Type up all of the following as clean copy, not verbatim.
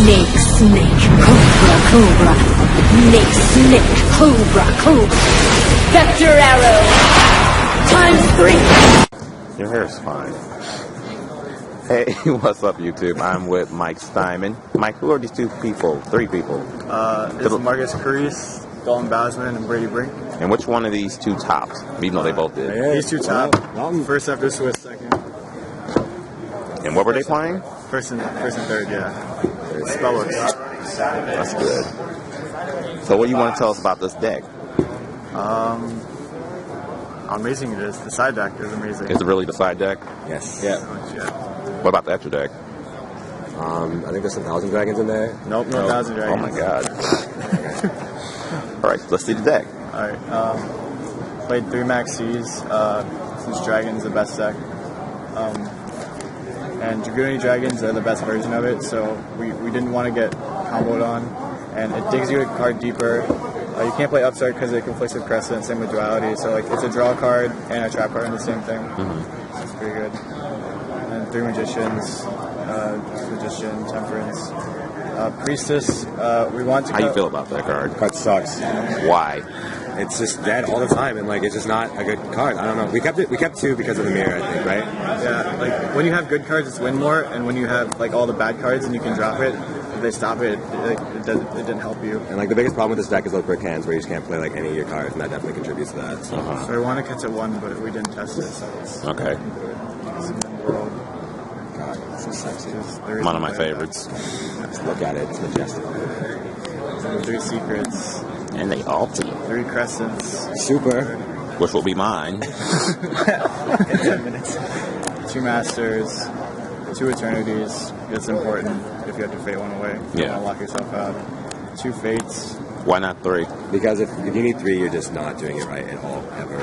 Snake, snake, cobra, cobra. Snake, snake, cobra, cobra. Vector arrow. ×3. Your hair's fine. Hey, what's up, YouTube? I'm with Mike Steinman. Mike, who are these two people? Three people. It's Marcus Carice, Dalton, Bousman, and Brady, Bink. And which one of these two tops? Even though they both did. These two top. First after Swiss, second. And what were they playing? First and third, yeah. Spellbooks. That's good. So what do you want to tell us about this deck? How amazing it is. The side deck is amazing. Is it really the side deck? Yes. Yeah. What about the extra deck? I think there's some 1,000 dragons in there. Nope, no 1,000 Oh dragons. my god. Alright, let's see the deck. Alright, played 3 Max Cs, since Dragon's the best deck. And Dragoony Dragons are the best version of it, so we didn't want to get comboed on. And it digs you a card deeper. You can't play Upstart because it conflicts with Crescent, same with Duality. So like it's a draw card and a trap card in the same thing. So it's pretty good. And 3 Magicians, Magician, Temperance. Priestess, we want to How you feel about that card? Card sucks. Why? It's just dead all the time, and like it's just not a good card. I don't know. We kept 2 because of the mirror, I think, right? Yeah, like when you have good cards, it's win more, and when you have like all the bad cards and you can drop it, if they stop it, it didn't help you. And like the biggest problem with this deck is low brick hands, where you just can't play like any of your cards, and that definitely contributes to that. So. So we want to catch at 1, but we didn't test it. So it's Okay. it's in the world. God, it's so sexy. One of my favorites. Just look at it; it's majestic. 3 secrets, And they all team. 3 crescents, Super. Which will be mine. 10 minutes, 2 masters, 2 eternities. It's important if you have to fade one away. You Yeah. don't lock yourself out. 2 fates. Why not 3? Because if you need 3, you're just not doing it right at all, ever.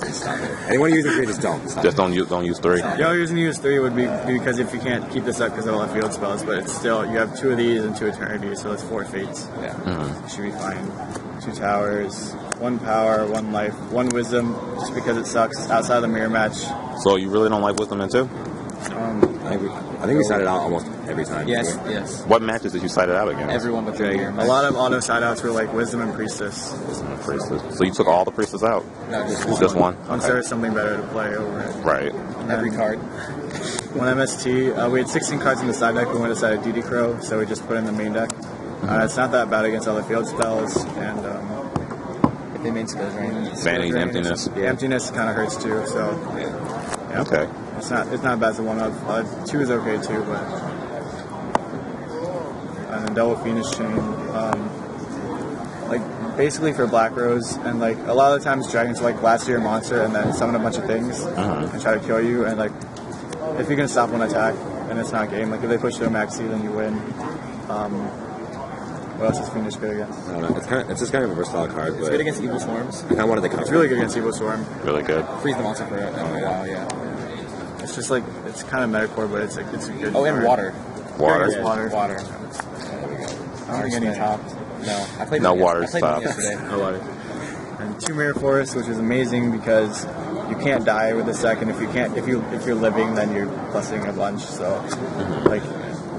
Just stop it. Anyone using 3, just don't. Stop Just it. don't use 3. The only reason you use 3 would be because if you can't keep this up because of all the field spells, but it's still, you have 2 of these and 2 eternities, so it's 4 fates. Yeah. You should be fine. 2 towers, 1 power, 1 life, 1 wisdom, just because it sucks outside of the mirror match. So you really don't like Wisdom in 2? I think we started out almost every time. Yes, didn't we? yes. What matches did you cite it out against? Everyone but Dragon. A lot of auto side outs were like wisdom and priestess. Priestess. So you took all the priestess out? No, just one. Just one? Once there was something better to play over it. Right. And Every then card. 1 MST, we had 16 cards in the side deck, we went aside a DD Crow, so we just put in the main deck. It's not that bad against all the field spells, and If they made skills right. Vanity's emptiness. the emptiness kind of hurts too, so yeah. Okay. It's not bad as a 1-up. 2 is okay too, but and then double Phoenix Chain, like basically for Black Rose, and like a lot of the times dragons like blast your monster and then summon a bunch of things and try to kill you, and like if you can stop one attack and it's not game, like if they push to a maxi then you win. What else is Phoenix good against? I don't know. It's just kind of a versatile card, but It's good against Evil Swarms. I kind of wanted to come. It's really good against Evil Storm. Really good. Freeze the monster for a while, yeah. It's just like it's kind of metacore, but it's a good. Oh, and card. water. Water. Yeah, water. Water. I don't think any topped. No, I played No them water's I played them top. yesterday. No water. And 2 Mirror Forests, which is amazing because you can't die with a second. If you're living, then you're plussing a bunch. So, like,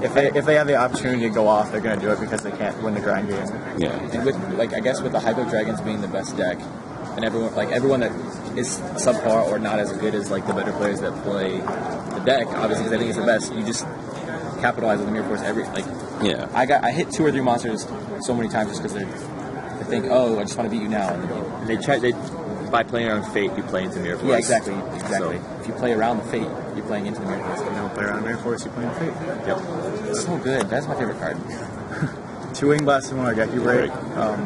if they have the opportunity to go off, they're gonna do it because they can't win the grind game. Yeah. And with, like, I guess with the Hypo Dragons being the best deck, and everyone that is subpar or not as good as like the better players that play the deck, obviously because I think it's the best, you just capitalize on the Mirror Force Yeah. I hit 2 or 3 monsters so many times just because they think, oh, I just want to beat you now. And By playing around Fate, you play into Mirror Force. yeah, exactly. So- If you play around the Fate, you're playing into the Mirror Force. You don't play around Mirror Forest, you play in Fate. Yep. It's so good. That's my favorite card. 2 Wing Blasts and 1 Argeki Break.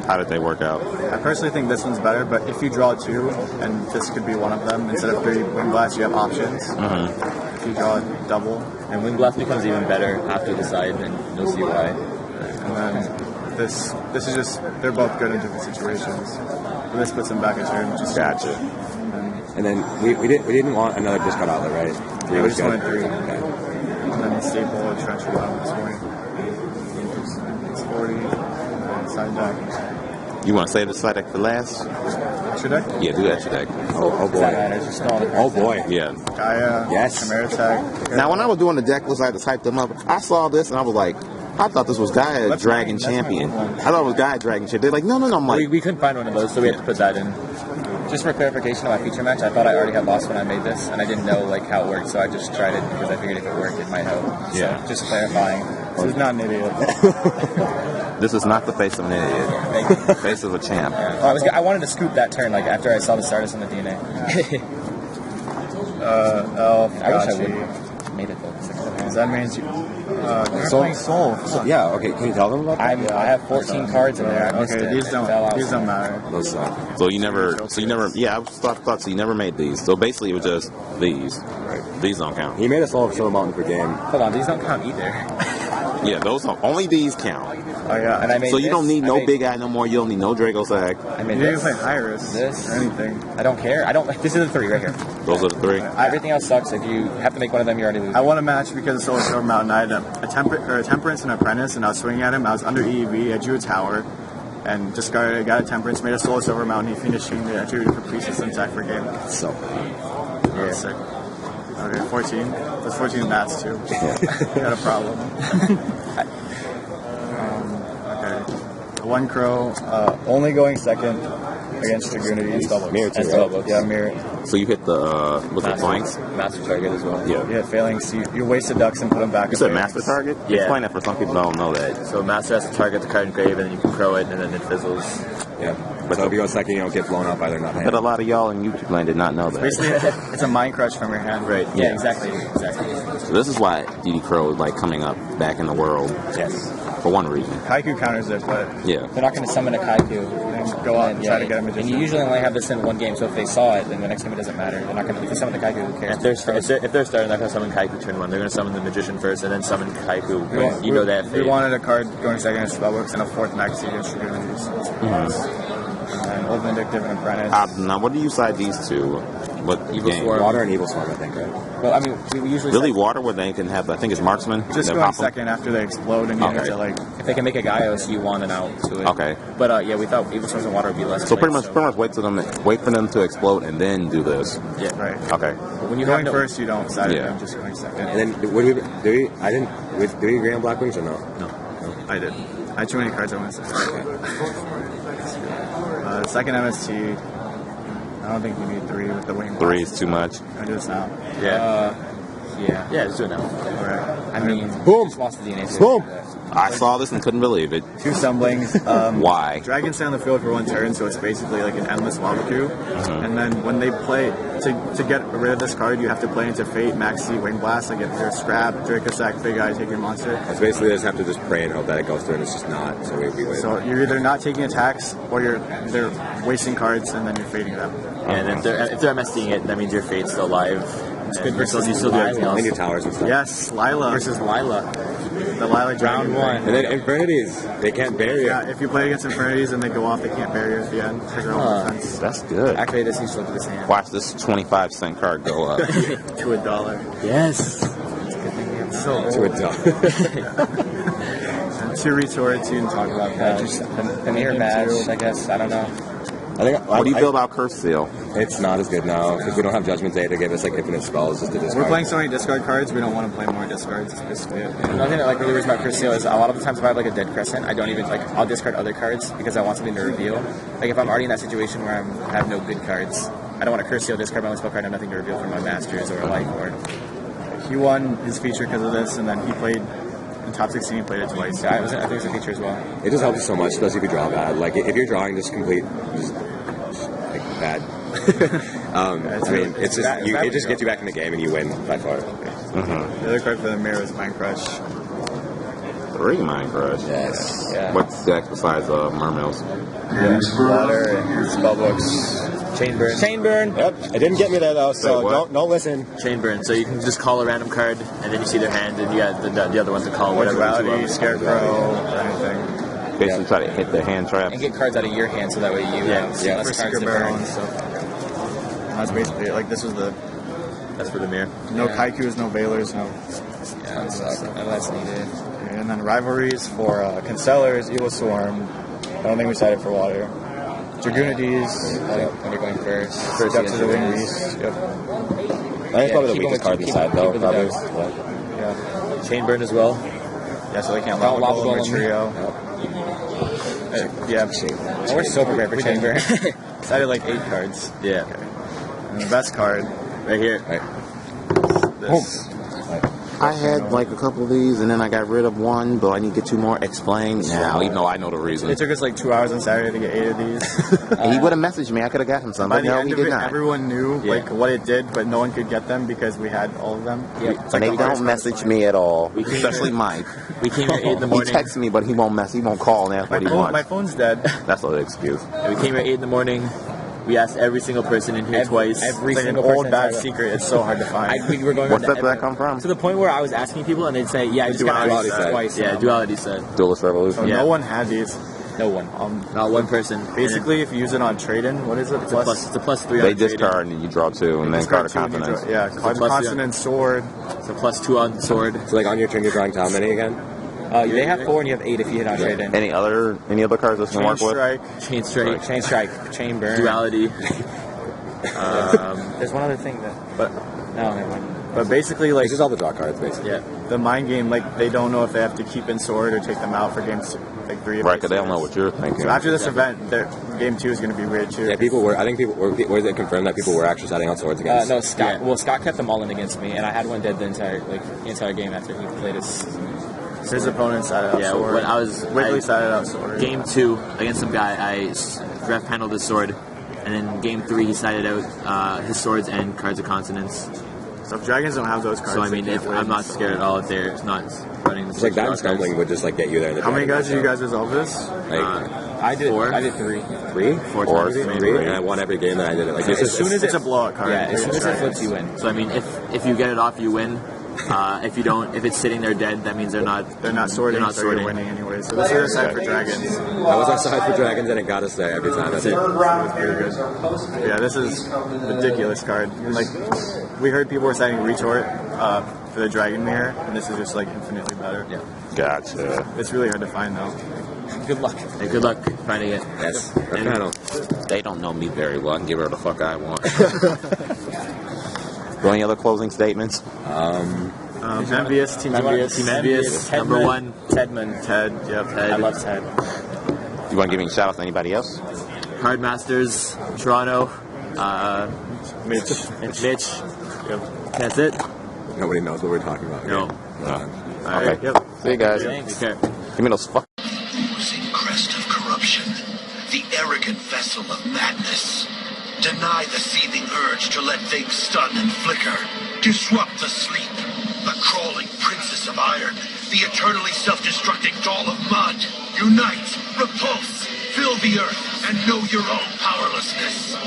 How did they work out? I personally think this one's better, but if you draw 2, and this could be one of them, instead of 3 Wing Blasts, you have options. If you draw double, And Wing Blast becomes even better after the side, and you'll see why. and then this is just, they're both good in different situations. But this puts them back in turn. Just Gotcha. And then we didn't want another discard outlet, right? 3 Yeah, we was just good. wanted 3. Okay. And then the staple of Trench Rod this morning. It's 40. And side deck. You want to save the side deck for last? Extra deck? Yeah, do extra deck. Oh boy. Oh boy. Yeah. Gaia. Yes. Chimera Tech. Now, when I was doing the deck lists, I had to type them up. I saw this and I was like, I thought this was Gaia That's Dragon my- that's my Champion. one. I thought it was Gaia Dragon Champion. They're like, no. I'm like, We couldn't find one of those, so we had to put that in. Just for clarification of my feature match, I thought I already had lost when I made this, and I didn't know like how it worked, so I just tried it because I figured if it worked, it might help. Yeah. So, just clarifying. This is not an idiot. this is not the face of an idiot. The face of a champ. Yeah. I wanted to scoop that turn like after I saw the Stardust on the DNA. Elf, I wish I Gachi. would have made it though. 'Cause I could've had- That means you're playing Soul. Yeah, okay. Can you tell them about that? I have 14 cards in there. I missed Okay, it. these It fell out. don't matter. Those suck. So you never, yeah, I thought so you never made these. So basically it was just these. Right. These don't count. He made us all show mountain per game. Hold on, these don't count either. Yeah, those don't, only these count. Oh yeah, And I made So you this, don't need I no made- Big Eye no more. You don't need no Draco Sack. I made you didn't this. play high risk This. or anything. I don't care. This is the 3 right here. Those are the 3. Everything else sucks. If you have to make one of them, you already lose. I won a match because of Solar Silver Mountain. I had a Temperance and an Apprentice, and I was swinging at him. I was under EEV. I drew a tower, and discarded it. Got a Temperance, made a Solar Silver Mountain. He finished me. I drew Caprices and attack for game. So, Yeah. Sick. Okay, 14. There's 14 mats too. Got a problem. Okay. One Crow, only going second against Dragoonity. Mirror too, And right? spellbooks. Yeah, mirror. So you hit the was it flanks? Master target as well. Yeah. Yeah, failing. So you wasted ducks and put them back. You said master target? Yeah. Explain that for some people who don't know that. So master has to target the card in grave, and then you can crow it, and then it fizzles. yeah. But so if you go second, you don't get blown up by their not But hand. a lot of y'all in YouTube land did not know that. Basically, it's a mind crush from your hand. Right. Yeah, exactly. So this is why DD Crow is like coming up back in the world. Yes. For one reason. Haiku counters it, but Yeah. They're not going to summon a Kaiku. then go out and try to get a And magician. you usually only have this in one game, so if they saw it, then the next game it doesn't matter. They're not going to. If they summon the Kaiku, who cares? If they're starting, they're not going to summon Kaiku turn 1. They're going to summon the magician first, and then summon Kaiku. When you know that We fate. wanted a card going second against Spellbooks and a fourth maxi against Dragoonities. And Old Vindictive and Apprentice. Now, what do you side these two? What Evil game? Swarm. Water and Evil Swarm, I think, right? Well, I mean, we usually Really, say water where they can have, I think it's marksman. Just They'll going pop 'em? second after they explode and you Okay. need to like. if they can make a Gaios, you want an out to it. Okay. But yeah, we thought Evil Swords and Water would be less. So played, pretty much wait for them to explode and then do this. Yeah. Right. Okay. But when you Going have no, first, you don't side Yeah. them, just going second. And then, what do we, I didn't, did we agree on Black Wings or no? No. I did. I had too many cards I wanted to say. Second MST. I don't think you need 3 with the wing. 3 is too much. I do this now. Yeah. yeah. Yeah, just do it now. Alright. I mean, Boom. just lost the DNA. too. Boom. I saw this and couldn't believe it. 2 stumblings. Why? Dragons stay on the field for 1 turn, so it's basically like an endless lava queue. And then when they play, to get rid of this card, you have to play into Fate, Maxi, Wing Blast. Like if they're Scrap, Draco Sack, Big Eye, take your monster. It's basically they just have to just pray and hope that it goes through, and it's just not. So we wait. So you're either not taking attacks, or they're wasting cards, and then you're fading them. And if they're MSDing it, that means your fate's still alive. It's good versus you still do everything and else. your towers and stuff. Yes, Lila. Versus Lila. The Lila Round Dragon. 1. And then Infernities, they can't bury Yeah, it. if you play against Infinities and they go off, they can't bury you at the end. Because they're all defense. That's good. Activate this, you still do this hand. Watch this 25-cent card go up. To $1. Yes. So To a dog. and 2 retort, 2 and talk about that. Just the mirror match, I guess. I don't know. I think. What do you feel about Curse Seal? It's not as good now because we don't have Judgment Day to give us like infinite spells just to discard. We're playing so many discard cards, we don't want to play more discards. It's basically it. Another thing that like really weird about Crucial is a lot of the times if I have like a dead crescent, I don't even like I'll discard other cards because I want something to reveal. Like if I'm already in that situation where I have no good cards, I don't want to Crucial discard my only spell card. I have nothing to reveal from my masters or life or. He won his feature because of this, and then he played in top 16. He played it twice. I think it's a feature as well. It just helps you so much, especially if you draw bad. Like if you're drawing just complete, just like bad. I mean, it's just it just gets you back in the game and you win by far. The other card for the mirror is Mind Crush. 3 Mind Crush. Yes. Yeah. What's decks besides Mermills? Water and Spellbooks. Chain burn. Chain burn. Yep. It didn't get me there though, so Wait, what? don't listen. Chain burn. So you can just call a random card, and then you see their hand, and you got the other ones to call whatever. Duality, Scarecrow, anything. Basically try to hit the hand trap. And get cards out of your hand so that way you have For less cards Secret to Barrel burn. and stuff. That's basically it. Like this was the That's for the mirror. no Yeah. Kaikus, no Veilers, no. Yeah, that's needed. And then rivalries for Constellars, Evil Swarm. I don't think we decided for Water. Dragoonities. When you're going first. First up to the Wing Dragoonities. Beast. Yep. I think probably the keep weakest them- card keep- inside though, keep it probably. down. Yeah. Chain burn as well. Yeah, so they can't lava golem or trio. Yeah, we're so prepared for chamber. Decided like 8 cards. Yeah. Okay. And the best card Right here. Right. this. I had like a couple of these, and then I got rid of one, but I need to get 2 more. Explain now, even though I know the reason. It took us like 2 hours on Saturday to get 8 of these. He would have messaged me. I could have got him some, By but the no, end he of did it, not. everyone knew like what it did, but no one could get them because we had all of them. Yep. It's And they the don't hardest message part. me at all, especially Mike. We came here at 8 in the He morning. texts me, but he won't call and ask what he My wants. phone's dead. That's an excuse. We came here at 8 in the morning. We asked every single person in here twice. Every It's like an single old person bad inside secret. It's so hard to find. We were going What around set to did that come from? to the point where I was asking people and they'd say, "Yeah, I just got Duality asked set. twice." Yeah, duality set. Duelist Revolution. So Yeah. no one had these. No one. Not one person. Basically, if you use it on trade-in, what is it? It's a +3 They on trading. discard and you draw 2, and then card a continent. Yeah, card plus consonant, sword. It's a +2 on sword. So like on your turn, you're drawing how many again? They have 4 and you have 8 if you hit on trade in. Any other cards that can Chain work with? strike. Chain strike. Chain strike, chain burn. Duality. There's one other thing that, But no, never mind. but basically, like This is all the draw cards, basically. Yeah. the mind game, like they don't know if they have to keep in sword or take them out for games like 3. Right, because they don't know what you're thinking. So after this event, game 2 is going to be weird too. Yeah, people were. I think people were. Was it confirmed that people were actually setting out swords against? No, Scott. Yeah. Well, Scott kept them all in against me, and I had one dead the entire game after he played his. His opponent sided out Yeah, sword. when I was Wiggly sided out sword. game 2 against some guy, I ref handled his sword, and then game 3 he sided out his swords and cards of consonants. So if dragons don't have those cards, So I they mean, can't if win. I'm not scared at all if they're not running the It's like that and six draw stumbling cards. would just like get you there. In the How many dragon guys did you guys resolve this? Like I did 4. I did 3. 3, 4 Or times, maybe. 3, and I won every game that I did it. Like this As is soon as It's a blowout card. Yeah, as soon as it Dragons. flips, you win. So I mean, if you get it off, you win. If you don't, if it's sitting there dead, that means they're not sorting, They're not so sorting. you're winning anyway. So this is a side for dragons. that was our side for dragons, and it got us there every time. That's it. Pretty good. Yeah, this is a ridiculous card. Like we heard people were citing retort for the dragon mirror, and this is just like infinitely better. Yeah. Gotcha. It's really hard to find though. Good luck. Hey, good luck finding it. Yes. And- Panel. They don't know me very well. I can give her the fuck I want. Any other closing statements? Envious, Team Envious. Team Envious, number 1. Tedman. Ted, yep. I love Ted. You want to give any shout outs to anybody else? Cardmasters, Toronto, Mitch. Mitch. Yep. That's it. Nobody knows what we're talking about. No. Okay. Yep. See you guys. Take care. Give me those fuck. Oozing crest of corruption, the arrogant vessel of madness. Deny the seething urge to let things stun and flicker. Disrupt the sleep. The crawling princess of iron. The eternally self-destructing doll of mud. Unite, repulse, fill the earth, and know your own powerlessness.